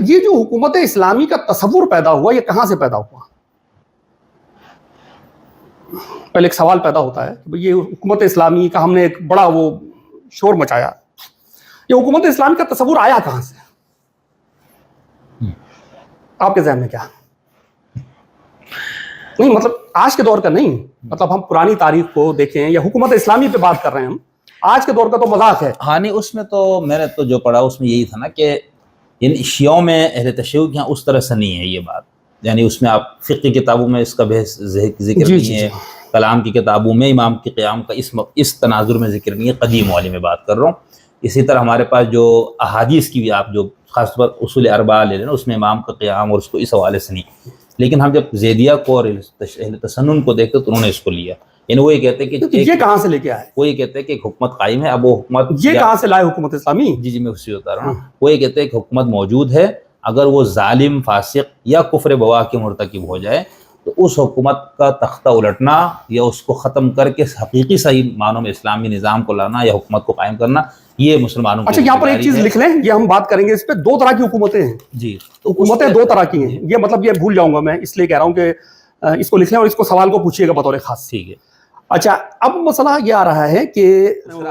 یہ جو حکومت اسلامی کا تصور پیدا ہوا یہ کہاں سے پیدا ہوا؟ پہلے ایک سوال پیدا ہوتا ہے کہ یہ حکومت اسلامی کا ہم نے ایک بڑا وہ شور مچایا، یہ حکومت اسلامی کا تصور آیا کہاں سے؟ آپ کے ذہن میں کیا؟ نہیں مطلب آج کے دور کا نہیں، مطلب ہم پرانی تاریخ کو دیکھیں یا حکومت اسلامی پہ بات کر رہے ہیں ہم، آج کے دور کا تو مذاق ہے۔ ہاں نہیں، اس میں تو میں نے تو جو پڑھا اس میں یہی تھا نا کہ یعنی شیعوں میں اہل تشیع کے یہاں اس طرح سے نہیں ہے یہ بات، یعنی اس میں آپ فقہ کتابوں میں اس کا بحث ذکر نہیں ہے، کلام کی کتابوں میں امام کے قیام کا اس تناظر میں ذکر نہیں ہے، قدیم والی میں بات کر رہا ہوں۔ اسی طرح ہمارے پاس جو احادیث کی بھی آپ جو خاص طور پر اصول اربعہ لے لیں اس میں امام کا قیام اور اس کو اس حوالے سے نہیں، لیکن ہم جب زیدیہ کو اور اہل تسنن کو دیکھتے تو انہوں نے اس کو لیا، یعنی وہ یہ کہتے ہیں کہ یہ کہاں سے لے کے آئے؟ وہ یہ کہتے ہیں کہ ایک حکومت قائم ہے، اب وہ حکومت یہ کہاں سے لائے حکومت اسلامی؟ جی میں اسی بتا رہا ہوں، وہ یہ کہتے ہیں کہ حکومت موجود ہے، اگر وہ ظالم فاسق یا کفر بواح کے مرتکب ہو جائے تو اس حکومت کا تختہ الٹنا یا اس کو ختم کر کے حقیقی صحیح معنوں میں اسلامی نظام کو لانا یا حکومت کو قائم کرنا، یہ مسلمانوں کی۔ اچھا یہاں پر ایک چیز لکھ لیں، یہ ہم بات کریں گے اس پہ، دو طرح کی حکومتیں ہیں جی، حکومتیں دو طرح کی ہیں، یہ مطلب یہ بھول جاؤں گا میں، اس لیے کہہ رہا ہوں کہ اس کو لکھ لیں اور اس کو سوال کو پوچھیے گا بطور خاص۔ ٹھیک ہے۔ اچھا اب مسئلہ یہ آ رہا ہے کہ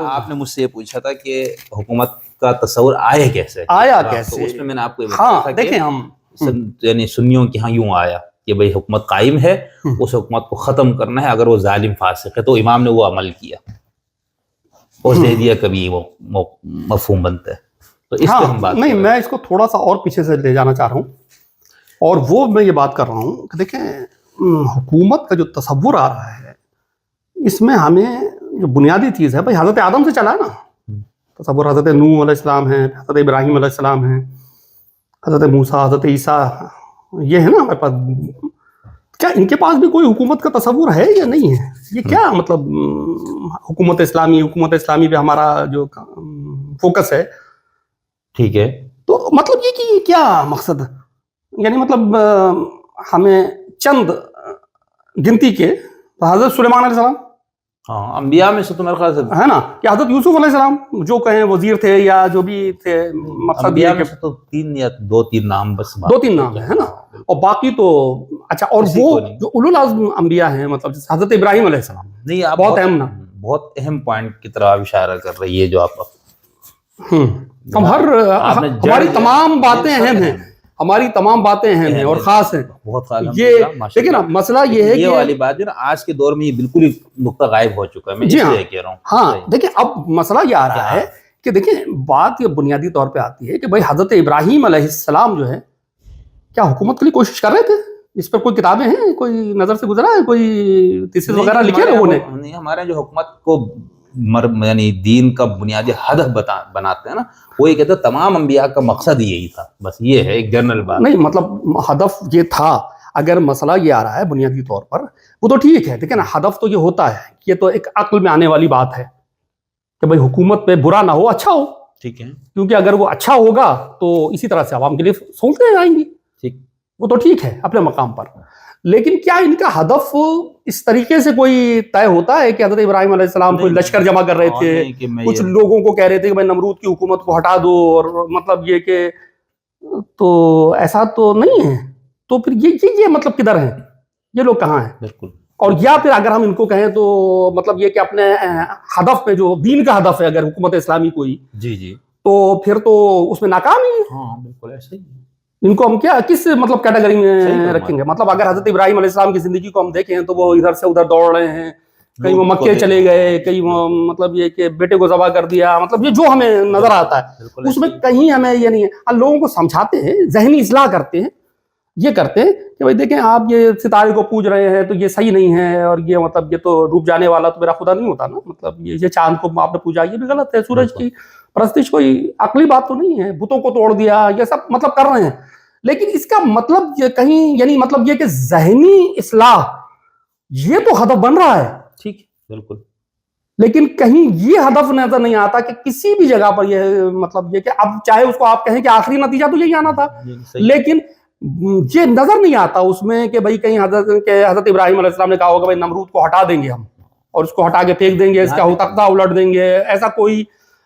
آپ نے مجھ سے یہ پوچھا تھا کہ حکومت کا تصور آیا کیسے؟ آیا کیسے؟ اس میں میں نے آپ کو یہ ہاں بتایا تھا دیکھیں ہم یعنی سنیوں کے ہاں یوں آیا کہ بھئی حکومت قائم ہے، اس حکومت کو ختم کرنا ہے، اگر وہ ظالم فاسق ہے تو امام نے وہ عمل کیا، اور زیدیہ کبھی وہ مفہوم بنتا ہے، تو اس پہ ہم بات نہیں، میں اس کو تھوڑا سا اور پیچھے سے لے جانا چاہ رہا ہوں، اور وہ میں یہ بات کر رہا ہوں کہ دیکھیں حکومت کا جو تصور آ رہا ہے اس میں ہمیں جو بنیادی چیز ہے بھائی حضرت آدم سے چلا ہے نا تصور، حضرت نوح علیہ السلام ہے، حضرت ابراہیم علیہ السلام ہے، حضرت موسیٰ، حضرت عیسیٰ، یہ ہے نا ہمارے پاس۔ کیا ان کے پاس بھی کوئی حکومت کا تصور ہے یا نہیں ہے؟ یہ کیا مطلب حکومت اسلامی پہ ہمارا جو فوکس ہے، ٹھیک ہے، تو مطلب یہ کہ کیا مقصد، یعنی مطلب ہمیں چند گنتی کے حضرت سلیمان علیہ السلام، ہاں انبیاء میں سے تو میرے خیال سے ہے نا، کہ حضرت یوسف علیہ السلام جو کہیں وزیر تھے یا جو بھی تھے، مقصد انبیاء یہ میں کہ سے تو تین یا دو تین نام بس، دو تین نام ہے نا، اور باقی تو اچھا، اور وہ جو اولو العزم انبیاء ہیں مطلب جیسے حضرت ابراہیم علیہ السلام، نہیں آپ بہت اہم نا، بہت اہم پوائنٹ کی طرف اشارہ کر رہی ہے جو آپ ہم ہماری تمام باتیں اہم ہیں، ہماری تمام باتیں اہم ہیں اور خاص ہیں، بہت خاص۔ یہ دیکھیں نا مسئلہ یہ ہے یہ کہ والی بات جو نا آج کے دور میں یہ بالکل ہی نقطہ غائب ہو چکا ہے، میں اس لیے کہہ رہا ہوں۔ ہاں دیکھیں اب مسئلہ یہ آ رہا ہے کہ دیکھیں بات یہ بنیادی طور پہ آتی ہے کہ بھائی حضرت ابراہیم علیہ السلام جو ہے کیا حکومت کے لیے کوشش کر رہے تھے؟ اس پر کوئی کتابیں ہیں، کوئی نظر سے گزرا ہے، کوئی تھیسس وغیرہ لکھے لوگوں نے؟ ہمارے جو حکومت کو یعنی دین کا بنیادی ہدف بناتے ہیں نا، وہ یہ کہتے ہیں تمام انبیاء کا مقصد یہی تھا، بس یہ ہے ایک جنرل بات۔ نہیں مطلب ہدف یہ تھا، اگر مسئلہ یہ آ رہا ہے بنیادی طور پر وہ تو ٹھیک ہے، دیکھیں نا ہدف تو یہ ہوتا ہے، یہ تو ایک عقل میں آنے والی بات ہے کہ بھائی حکومت پہ برا نہ ہو، اچھا ہو، ٹھیک ہے، کیونکہ اگر وہ اچھا ہوگا تو اسی طرح سے عوام کے لیے سہولتیں آئیں گی، ٹھیک، وہ تو ٹھیک ہے اپنے مقام پر، لیکن کیا ان کا ہدف اس طریقے سے کوئی طے ہوتا ہے کہ حضرت ابراہیم علیہ السلام کوئی لشکر جمع کر رہے تھے، کچھ لوگوں کو کہہ رہے تھے کہ بھائی نمرود کی حکومت کو ہٹا دو، اور مطلب یہ کہ تو ایسا تو نہیں ہے، تو پھر یہ مطلب کدھر ہیں یہ لوگ، کہاں ہیں؟ بالکل، اور یا پھر اگر ہم ان کو کہیں تو مطلب یہ کہ اپنے ہدف پہ جو دین کا ہدف ہے اگر حکومت اسلامی کوئی، جی جی، تو پھر تو اس میں ناکام ہی ہے۔ ہاں بالکل ایسا ہی ہے۔ ان کو ہم کیا کس مطلب کیٹیگری میں رکھیں گے؟ مطلب اگر حضرت ابراہیم علیہ السلام کی زندگی کو ہم دیکھیں تو وہ ادھر سے ادھر دوڑ رہے ہیں، کہیں وہ مکے چلے گئے، کہیں وہ مطلب یہ کہ بیٹے کو ذبح کر دیا، مطلب یہ جو ہمیں نظر آتا ہے اس میں کہیں ہمیں یہ نہیں ہے، لوگوں کو سمجھاتے ہیں، ذہنی اصلاح کرتے ہیں، یہ کرتے ہیں کہ بھائی دیکھیں آپ یہ ستارے کو پوج رہے ہیں تو یہ صحیح نہیں ہے، اور یہ مطلب یہ تو ڈوب جانے والا تو میرا خدا نہیں ہوتا نا، مطلب یہ چاند کو آپ نے پوجا یہ بھی غلط ہے، سورج کی پرستش کوئی عقلی بات تو نہیں ہے، بتوں کو توڑ دیا، یہ سب مطلب کر رہے ہیں، لیکن اس کا مطلب یہ کہیں یعنی مطلب یہ کہ ذہنی اصلاح یہ تو ہدف بن رہا ہے، ٹھیک، بالکل، لیکن کہیں یہ ہدف نظر نہیں آتا کہ کسی بھی جگہ پر یہ مطلب یہ کہ اب چاہے اس کو آپ کہیں کہ آخری نتیجہ تو یہی آنا تھا، لیکن یہ نظر نہیں آتا اس میں کہ بھائی کہیں حضرت ابراہیم علیہ السلام نے کہا ہوگا بھائی نمرود کو ہٹا دیں گے ہم، اور اس کو ہٹا کے پھینک دیں گے، اس کا تختہ الٹ دیں گے، ایسا کوئی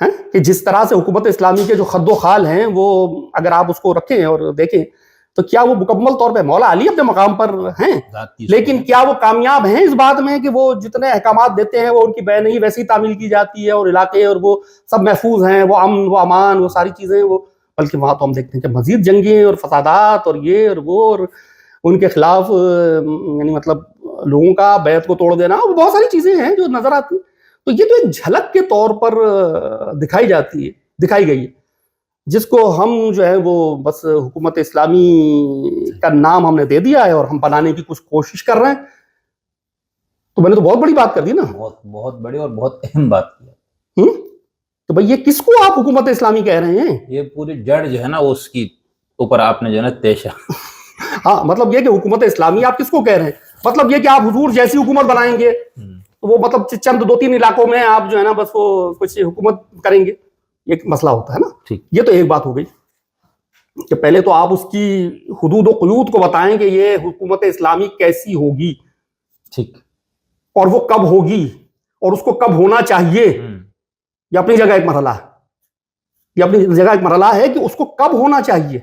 ہیں کہ جس طرح سے حکومت اسلامی کے جو خد و خال ہیں وہ اگر آپ اس کو رکھیں اور دیکھیں تو کیا وہ مکمل طور پہ مولا علی اپنے مقام پر ہیں، لیکن کیا وہ کامیاب ہیں اس بات میں کہ وہ جتنے احکامات دیتے ہیں وہ ان کی بے نہیں ویسی تعمیل کی جاتی ہے اور علاقے اور وہ سب محفوظ ہیں، وہ امن وہ امان وہ ساری چیزیں وہ، بلکہ وہاں تو ہم دیکھتے ہیں کہ مزید جنگیں اور فسادات اور یہ اور وہ اور ان کے خلاف یعنی مطلب لوگوں کا بیعت کو توڑ دینا، وہ بہت ساری چیزیں ہیں جو نظر آتی ہیں. تو یہ تو ایک جھلک کے طور پر دکھائی گئی ہے، جس کو ہم جو ہے وہ بس حکومت اسلامی کا نام ہم نے دے دیا ہے اور ہم بنانے کی کچھ کوشش کر رہے ہیں. تو میں نے تو بہت بڑی بات کر دی نا، بہت بڑی اور بہت اہم بات کی. تو بھائی یہ کس کو آپ حکومت اسلامی کہہ رہے ہیں؟ یہ پوری جڑ جو ہے نا وہ اس کی اوپر آپ نے جو ہے نا تیشا. ہاں مطلب یہ کہ حکومت اسلامی آپ کس کو کہہ رہے ہیں؟ مطلب یہ کہ آپ حضور جیسی حکومت بنائیں گے تو وہ مطلب چند 2-3 علاقوں میں آپ جو ہے نا بس وہ کچھ حکومت کریں گے، ایک مسئلہ ہوتا ہے نا. یہ تو ایک بات ہو گئی کہ پہلے تو آپ اس کی حدود و قیود کو بتائیں کہ یہ حکومت اسلامی کیسی ہوگی، ٹھیک، اور وہ کب ہوگی اور اس کو کب ہونا چاہیے. یہ اپنی جگہ ایک مرحلہ ہے کہ اس کو کب ہونا چاہیے.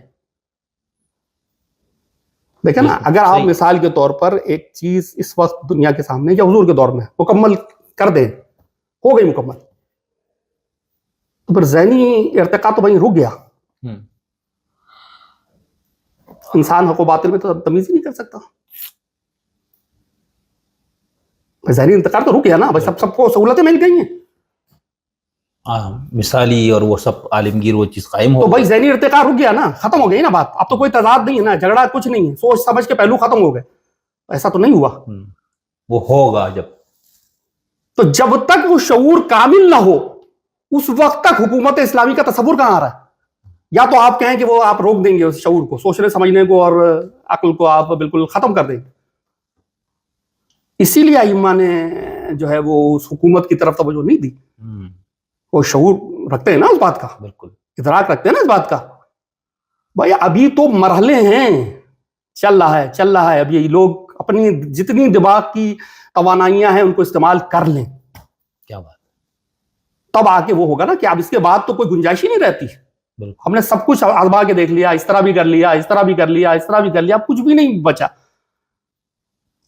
دیکھیں نا، اگر آپ مثال کے طور پر ایک چیز اس وقت دنیا کے سامنے یا حضور کے دور میں مکمل کر دیں، ہو گئی مکمل، تو پھر ذہنی ارتقاء تو وہیں رک گیا. انسان حق و باطل میں تو تمیز ہی نہیں کر سکتا. ذہنی ارتقاء تو رک گیا نا، سب کو سہولتیں مل گئی ہیں، مثالی اور وہ سب عالمگیر وہ چیز قائم ہو تو بھائی ذہنی ارتقاء رک گیا نا، ختم ہو گئی نا بات. اب تو کوئی تضاد نہیں ہے نا، جھگڑا کچھ نہیں ہے، سوچ سمجھ کے پہلو ختم ہو گئے. ایسا تو نہیں ہوا. وہ ہوگا جب تک وہ شعور کامل نہ ہو اس وقت تک حکومت اسلامی کا تصور کہاں آ رہا ہے؟ یا تو آپ کہیں کہ وہ آپ روک دیں گے اس شعور کو، سوچنے سمجھنے کو اور عقل کو آپ بالکل ختم کر دیں گے. اسی لیے ائمہ نے جو ہے وہ اس حکومت کی طرف توجہ نہیں دی. وہ شعور رکھتے ہیں نا اس بات کا، بالکل ادراک رکھتے ہیں نا اس بات کا. بھائی ابھی تو مرحلے ہیں، چل رہا ہے. اب یہ لوگ اپنی جتنی دماغ کی توانائیاں ہیں ان کو استعمال کر لیں. کیا بات، تب آ کے وہ ہوگا نا کہ اب اس کے بعد تو کوئی گنجائش ہی نہیں رہتی. ہم نے سب کچھ آزما کے دیکھ لیا، اس طرح بھی کر لیا، اس طرح بھی کر لیا، اس طرح بھی کر لیا، اب کچھ بھی نہیں بچا.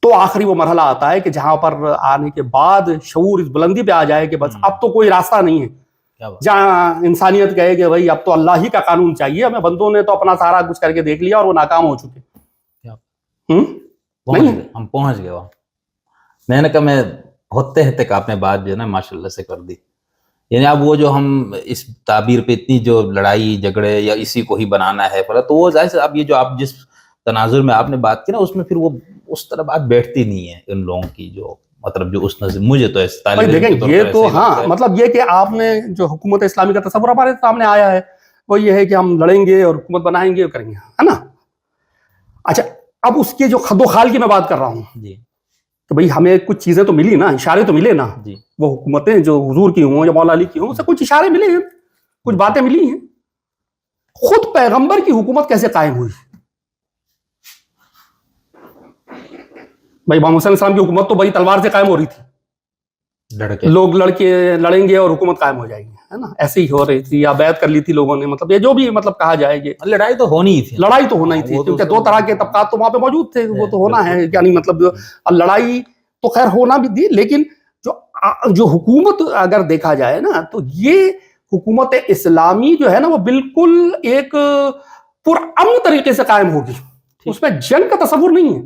تو آخری وہ مرحلہ آتا ہے کہ جہاں پر آنے کے بعد شعور اس بلندی پہ آ جائے کہ بس اب تو کوئی راستہ نہیں ہے، جہاں انسانیت کہے کہ بھائی اب تو اللہ ہی کا قانون چاہیے ہمیں. بندوں نے تو اپنا سارا کچھ کر کے دیکھ لیا اور وہ ناکام ہو چکے. ہم پہنچ گئے وہاں. میں نے کہا میں بہت تحت آپ نے بات جو ہے نا ماشاء اللہ سے کر دی. یعنی اب وہ جو ہم اس تعبیر پہ اتنی جو لڑائی جھگڑے یا اسی کو ہی بنانا ہے تو وہ ظاہر سے اب یہ جو آپ جس تناظر میں آپ نے بات کی نا اس میں پھر وہ اس طرح بات بیٹھتی نہیں ہے ان لوگوں کی، جو مطلب جو اس نظر مجھے تو دیکھیں یہ تو ہاں مطلب یہ کہ آپ نے جو حکومت اسلامی کا تصور ہمارے سامنے آیا ہے وہ یہ ہے کہ ہم لڑیں گے اور حکومت بنائیں گے اور کریں گے، ہے نا. اچھا اب اس کے جو خد و خال کی میں بات کر رہا ہوں جی، تو بھئی ہمیں کچھ چیزیں تو ملی نا، اشارے تو ملے نا. وہ حکومتیں جو حضور کی ہوں یا مولا علی کی ہوں اسے کچھ اشارے ملے ہیں، کچھ باتیں ملی ہیں. خود پیغمبر کی حکومت کیسے قائم ہوئی؟ بھائی محمد صلی اللہ علیہ وسلم کی حکومت تو بھائی تلوار سے قائم ہو رہی تھی، لوگ لڑیں گے اور حکومت قائم ہو جائے گی، ہے نا. ایسے ہی ہو رہی تھی یا بیعت کر لی تھی لوگوں نے، مطلب یہ جو بھی مطلب کہا جائے گی لڑائی تو ہونی ہی تھی. لڑائی تو ہونا ہی تھی کیونکہ دو طرح کے طبقات تو وہاں پہ موجود تھے، وہ تو ہونا ہے. یعنی مطلب لڑائی تو خیر ہونا بھی تھی، لیکن جو حکومت اگر دیکھا جائے نا تو یہ حکومت اسلامی جو ہے نا وہ بالکل ایک پرامن طریقے سے قائم ہوگی. اس میں جنگ کا تصور نہیں ہے.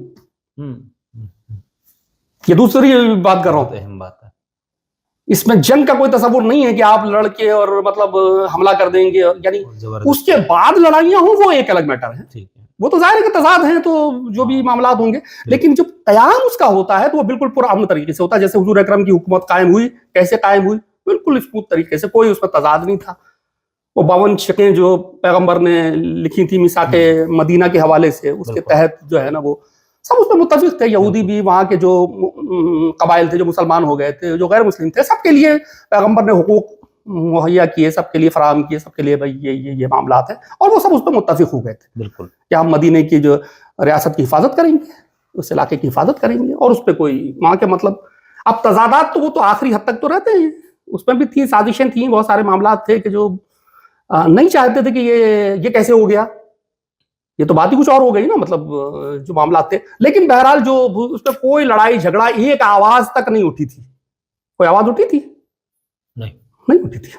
یہ دوسری بات کر رہا ہوں، اہم بات ہے. اس میں جنگ کا کوئی تصور نہیں ہے کہ آپ لڑ کے اور مطلب حملہ کر دیں گے. یعنی اس کے بعد لڑائیاں ہوں وہ ایک الگ میٹر ہے، وہ تو ظاہر ہے کہ تضاد ہیں تو جو بھی معاملات ہوں گے، لیکن جب قیام اس کا ہوتا ہے تو وہ بالکل پرامن طریقے سے ہوتا ہے. جیسے حضور اکرم کی حکومت قائم ہوئی، کیسے قائم ہوئی؟ بالکل اسموتھ طریقے سے، کوئی اس میں تضاد نہیں تھا. وہ 52 شقیں جو پیغمبر نے لکھی تھی میثاق مدینہ کے حوالے سے، اس کے تحت جو ہے نا وہ سب اس میں متفق تھے. یہودی بھی، وہاں کے جو قبائل تھے جو مسلمان ہو گئے تھے، جو غیر مسلم تھے، سب کے لیے پیغمبر نے حقوق مہیا کیے، سب کے لیے فراہم کیے، سب کے لیے بھائی یہ معاملات ہیں، اور وہ سب اس پہ متفق ہو گئے تھے. بالکل کہ ہم مدینے کی جو ریاست کی حفاظت کریں گے، اس علاقے کی حفاظت کریں گے، اور اس پہ کوئی وہاں کے مطلب اب تضادات تو وہ تو آخری حد تک تو رہتے ہیں. اس میں بھی تھی سازشیں تھیں, بہت سارے معاملات تھے کہ جو نہیں چاہتے تھے کہ یہ کیسے ہو گیا, یہ تو بات ہی کچھ اور ہو گئی نا, مطلب جو معاملات تھے. لیکن بہرحال جو اس پہ کوئی لڑائی جھگڑا, ایک آواز تک نہیں اٹھی تھی. کوئی آواز اٹھی تھی؟ نہیں اٹھی تھی,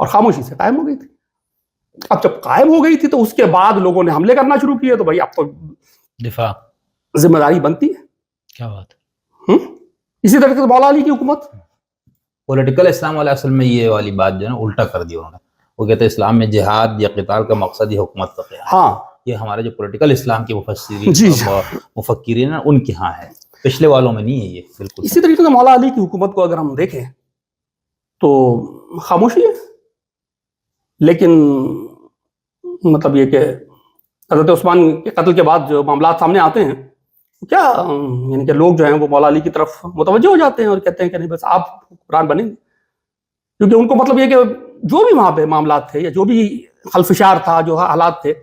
اور خاموشی سے قائم ہو گئی تھی. اب جب قائم ہو گئی تھی تو اس کے بعد لوگوں نے حملے کرنا شروع کیے, تو بھائی اب تو دفاع ذمہ داری بنتی ہے. کیا بات. اسی طرح سے مولا علی کی حکومت, پولیٹیکل اسلام والا اصل میں یہ والی بات جو ہے نا الٹا کر دی انہوں نے. وہ کہتے ہیں اسلام میں جہاد یا قتال کا مقصد یہ حکومت کا قیام. ہاں یہ ہمارے جو پولیٹیکل اسلام کے مفسرین مفکرین ہیں ان کے ہاں ہے, پچھلے والوں میں نہیں ہے یہ بالکل. اسی طریقے سے مولا علی کی حکومت کو اگر ہم دیکھیں تو خاموشی ہے, لیکن مطلب یہ کہ حضرت عثمان کے قتل کے بعد جو معاملات سامنے آتے ہیں کیا, یعنی کہ لوگ جو ہیں وہ مولا علی کی طرف متوجہ ہو جاتے ہیں اور کہتے ہیں کہ نہیں بس آپ حکمران بنیں گے, کیونکہ ان کو مطلب یہ کہ جو بھی وہاں پہ معاملات تھے یا جو بھی خلفشار تھا, جو حالات تھے,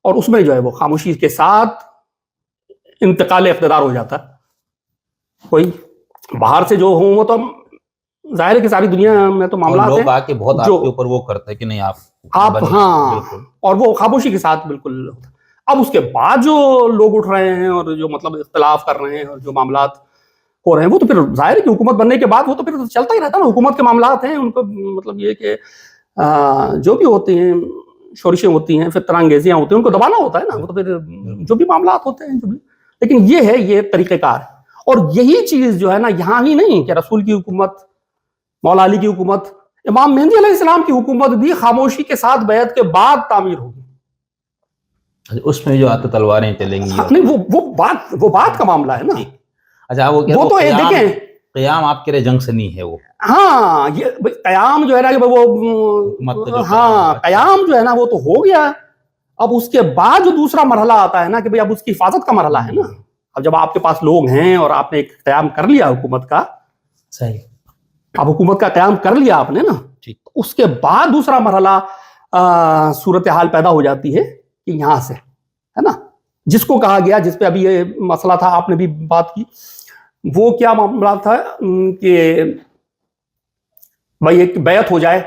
اور اس میں جو ہے وہ خاموشی کے ساتھ انتقال اقتدار ہو جاتا. کوئی باہر سے جو ہوں وہ تو ظاہر ہے کہ ساری دنیا میں تو معاملات ہیں, لوگ آ کے بہت آپ کے اوپر وہ کرتے ہیں کہ نہیں آپ ہاں, اور وہ خاموشی کے ساتھ بالکل. اب اس کے بعد جو لوگ اٹھ رہے ہیں اور جو مطلب اختلاف کر رہے ہیں اور جو معاملات ہو رہے ہیں, وہ تو پھر ظاہر ہے کہ حکومت بننے کے بعد وہ تو پھر چلتا ہی رہتا نا. حکومت کے معاملات ہیں, ان کو مطلب یہ کہ جو بھی ہوتے ہیں شورشیں ہوتی ہیں, فتنہ انگیزیاں ہوتی ہیں, ان کو دبانا ہوتا ہے نا. وہ تو پھر جو بھی معاملات ہوتے ہیں جو بھی, لیکن یہ ہے یہ طریقہ کار ہے. اور یہی چیز جو ہے نا یہاں ہی نہیں کہ رسول کی حکومت, مولا علی کی حکومت, امام مہدی علیہ السلام کی حکومت بھی خاموشی کے ساتھ بیعت کے بعد تعمیر ہوگی. اس میں جو آتے تلواریں چلیں گی نہیں, وہ بات کا معاملہ ہے نا. اچھا وہ تو دیکھیں قیام آپ کے جنگ سے نہیں ہے وہ. ہاں یہ قیام جو ہے نا کہ وہ ہاں قیام جو ہے نا وہ تو ہو گیا. اب اس کے بعد جو دوسرا مرحلہ آتا ہے نا کہ بھئی اب اس کی حفاظت کا مرحلہ ہے نا. اب جب آپ کے پاس لوگ ہیں اور آپ نے ایک قیام کر لیا حکومت کا, صحیح, اب حکومت کا قیام کر لیا آپ نے نا, اس کے بعد دوسرا مرحلہ صورتحال پیدا ہو جاتی ہے کہ یہاں سے ہے نا, جس کو کہا گیا, جس پہ ابھی یہ مسئلہ تھا آپ نے بھی بات کی, وہ کیا معاملہ تھا کہ بھائی ایک بیعت ہو جائے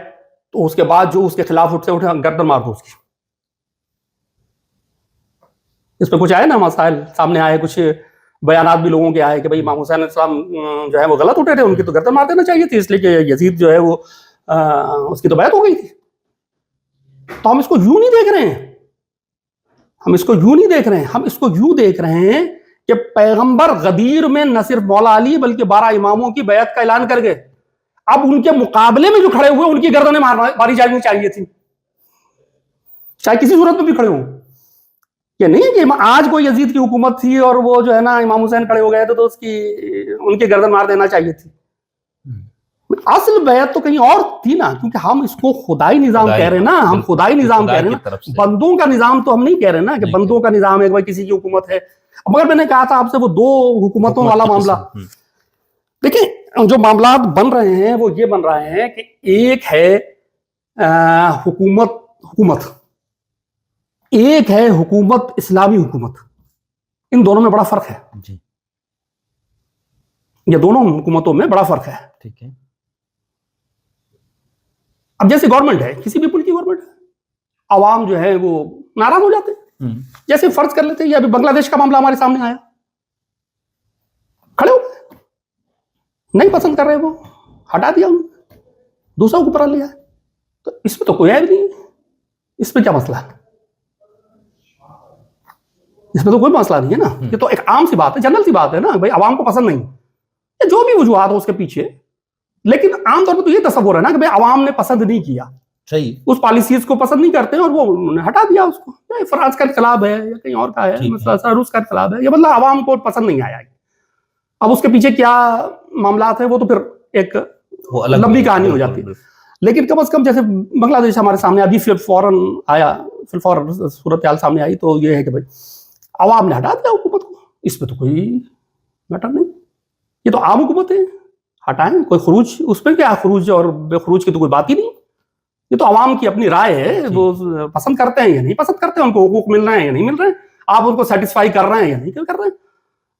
تو اس کے بعد جو اس کے خلاف اٹھتے گردن مار دو اس کی. اس پہ کچھ آئے نا مسائل سامنے آئے, کچھ بیانات بھی لوگوں کے آئے کہ بھائی امام حسین علیہ السلام جو ہے وہ غلط اٹھے تھے, ان کی تو گردن مار دینا چاہیے تھی, اس لیے کہ یزید جو ہے وہ اس کی تو بیعت ہو گئی تھی. تو ہم اس کو یوں نہیں دیکھ رہے ہیں, ہم اس کو یوں نہیں دیکھ رہے ہیں, ہم اس کو یوں دیکھ رہے ہیں کہ پیغمبر غدیر میں نہ صرف مولا علی بلکہ 12 اماموں کی بیعت کا اعلان کر گئے. اب ان کے مقابلے میں جو کھڑے ہوئے ان کی گردنیں ماری جانی چاہیے تھی, چاہے کسی صورت میں بھی کھڑے ہوں. یہ نہیں کہ آج کوئی یزید کی حکومت تھی اور وہ جو ہے نا امام حسین کھڑے ہو گئے تھے تو ان کی گردن مار دینا چاہیے تھی. اصل بیعت تو کہیں اور تھی نا, کیونکہ ہم اس کو خدائی نظام کہہ رہے ہیں نا, ہم خدائی نظام کہہ رہے ہیں نا, بندوں کا نظام تو ہم نہیں کہہ رہے نا کہ بندوں کا نظام ہے کہ کسی کی حکومت ہے. مگر میں نے کہا تھا آپ سے وہ 2 حکومتوں والا معاملہ, دیکھیں جو معاملات بن رہے ہیں وہ یہ بن رہے ہیں کہ ایک ہے حکومت, ایک ہے حکومت اسلامی حکومت. ان دونوں میں بڑا فرق ہے, یہ دونوں حکومتوں میں بڑا فرق ہے. ٹھیک ہے, اب جیسے گورنمنٹ ہے, کسی بھی ملک کی گورنمنٹ ہے, عوام جو ہے وہ ناراض ہو جاتے ہیں. جیسے فرض کر لیتے ہیں, یہ ابھی بنگلہ دیش کا معاملہ ہمارے سامنے آیا, کھڑے ہو نہیں پسند کر رہے, وہ ہٹا دیا, دوسرا اوپر لیا. تو اس میں تو کوئی عیب نہیں ہے, اس میں کیا مسئلہ ہے, اس میں تو کوئی مسئلہ نہیں ہے نا. یہ تو ایک عام سی بات ہے, جنرل سی بات ہے نا, بھائی عوام کو پسند نہیں, یا جو بھی وجوہات ہو اس کے پیچھے, لیکن عام طور پہ تو یہ تصور ہے نا کہ بھائی عوام نے پسند نہیں کیا, صحیح, اس پالیسیز کو پسند نہیں کرتے اور وہ انہوں نے ہٹا دیا اس کو. فرانس کا انقلاب ہے یا کہیں اور کا ہے, روس کا انقلاب ہے, یہ مطلب عوام کو پسند نہیں آیا. اب اس کے پیچھے کیا معاملات ہیں وہ تو پھر ایک لمبی کہانی ہو جاتی ہے. لیکن کم از کم جیسے بنگلہ دیش ہمارے سامنے ابھی فوراً آیا, فوراً صورتحال سامنے آئی, تو یہ ہے کہ بھائی عوام نے ہٹا دیا حکومت کو, اس پہ تو کوئی میٹر نہیں, یہ تو عام حکومت ہے, ہٹائیں, کوئی خروج اس پہ کیا, خروج اور بے خروج کی تو کوئی بات ہی نہیں. یہ تو عوام کی اپنی رائے ہے, وہ پسند کرتے ہیں یا نہیں پسند کرتے ہیں, ان کو حقوق مل رہے ہیں یا نہیں مل رہے ہیں, آپ ان کو سیٹسفائی کر رہے ہیں یا نہیں کر رہے ہیں.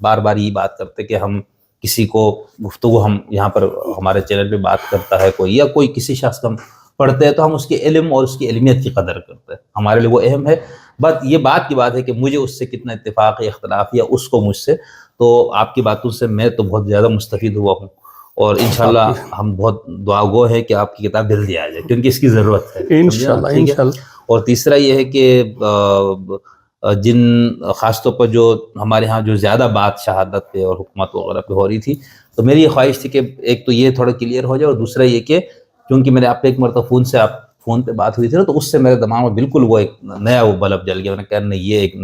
بار بار یہی بات کرتے کہ ہم کسی کو گفتگو ہم یہاں پر ہمارے چینل پہ بات کرتا ہے کوئی، یا کوئی کسی شخص کا ہم پڑھتے ہیں، تو ہم اس کے علم اور اس کی علمیت کی قدر کرتے ہیں، ہمارے لیے وہ اہم ہے۔ بس یہ بات کی بات ہے کہ مجھے اس سے کتنا اتفاق یا اختلاف، یا اس کو مجھ سے، تو آپ کی باتوں سے میں تو بہت زیادہ مستفید ہوا ہوں، اور انشاءاللہ ہم بہت دعا گو ہے کہ آپ کی کتاب جلدی آ جائے، کیونکہ اس کی ضرورت ہے انشاءاللہ ٹھیک ہے؟ انشاءاللہ۔ اور تیسرا یہ ہے کہ جن خاص طور پر جو ہمارے ہاں جو زیادہ بات شہادت پہ اور حکومت وغیرہ پہ ہو رہی تھی، تو میری یہ خواہش تھی کہ ایک تو یہ تھوڑا کلیئر ہو جائے، اور دوسرا یہ کہ کیونکہ میں نے آپ پہ ایک مرتبہ فون پہ بات ہوئی تھی نا، تو اس سے میرے دماغ میں بالکل وہ ایک نیا وہ بلب جل گیا، میں نے کہا نہیں، یہ ایک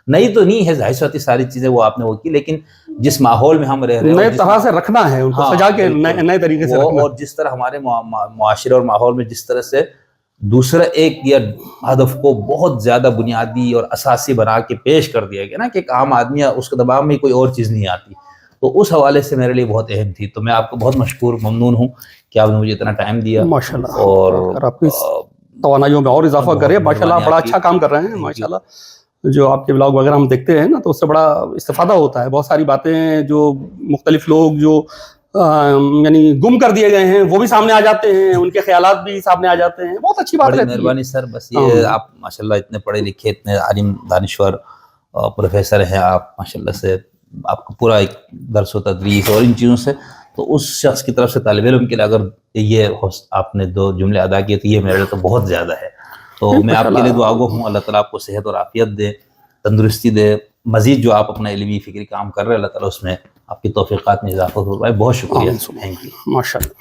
نئی تو نہیں ہے، ظاہر سی بات ہے ساری چیزیں وہ آپ نے وہ کی، لیکن جس ماحول میں ہم رہ رہے ہیں نئے طرح سے رکھنا ہے ان کو، سجا کے نئے طریقے سے رکھنا، اور جس طرح ہمارے معاشرے اور ماحول میں جس طرح سے دوسرا ایک یا ہدف کو بہت زیادہ بنیادی اور اساسی بنا کے پیش کر دیا گیا نا، کہ ایک عام آدمی اس کے دماغ میں کوئی اور چیز نہیں آتی، تو اس حوالے سے میرے لیے بہت اہم تھی۔ تو میں آپ کو بہت ممنون ہوں کہ آپ نے مجھے اتنا ٹائم دیا، ماشاءاللہ، اور آپ کی توانائیوں میں اور اضافہ کرے، ماشاءاللہ بڑا اچھا کام کر رہے ہیں ماشاءاللہ۔ جو آپ کے بلاگ وغیرہ ہم دیکھتے ہیں نا، تو اس سے بڑا استفادہ ہوتا ہے، بہت ساری باتیں جو مختلف لوگ جو یعنی گم کر دیے گئے ہیں وہ بھی سامنے آ جاتے ہیں، ان کے خیالات بھی سامنے آ جاتے ہیں، بہت اچھی بات بڑی رہتی ہے۔ مہربانی سر، بس یہ آپ ماشاءاللہ اتنے پڑھے لکھے، اتنے عالم دانشور پروفیسر ہیں آپ ماشاءاللہ سے، آپ کو پورا ایک درس و تدریس اور ان چیزوں سے، تو اس شخص کی طرف سے طالب علم کے لیے اگر یہ آپ نے 2 جملے ادا کیے تو یہ میرے لیے تو بہت زیادہ ہے۔ تو میں آپ کے لیے دعا گو ہوں، اللہ تعالیٰ آپ کو صحت اور عافیت دے، تندرستی دے، مزید جو آپ اپنا علمی فکری کام کر رہے ہیں اللہ تعالیٰ اس میں آپ کی توفیقات میں اضافہ فرمائے۔ بہت شکریہ، تھینک یو۔ ماشاءاللہ۔